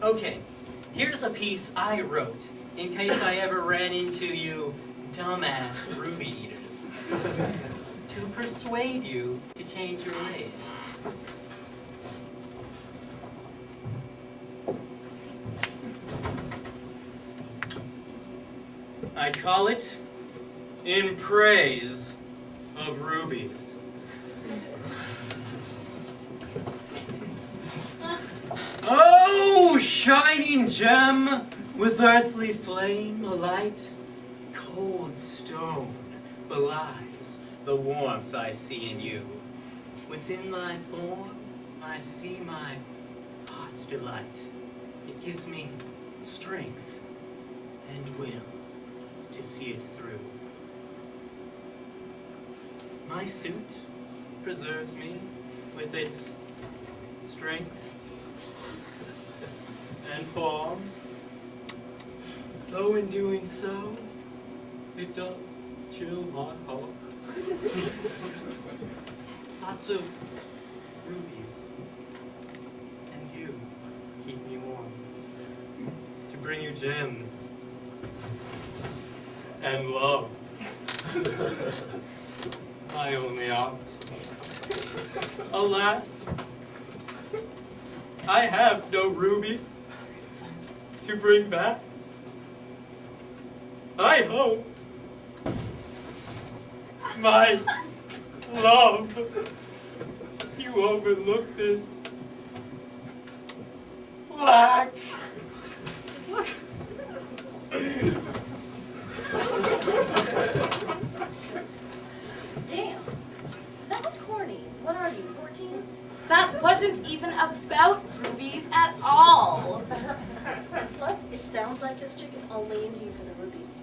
Okay, here's a piece I wrote in case I ever ran into you dumbass ruby eaters. To persuade you to change your ways. I call it In Praise of Rubies. Oh, shining gem with earthly flame alight, cold stone belies the warmth I see in you. Within thy form I see my heart's delight. It gives me strength and will to see it through. My suit preserves me with its strength and form, though in doing so, it does chill my heart. Lots of rubies, and you keep me warm, to bring you gems and love. My only art. Alas, I have no rubies to bring back. I hope, my love, you overlook this lack. Damn, that was corny. What are you, 14? That wasn't even about rubies at all. Plus, it sounds like this chick is all laying to you for the rubies.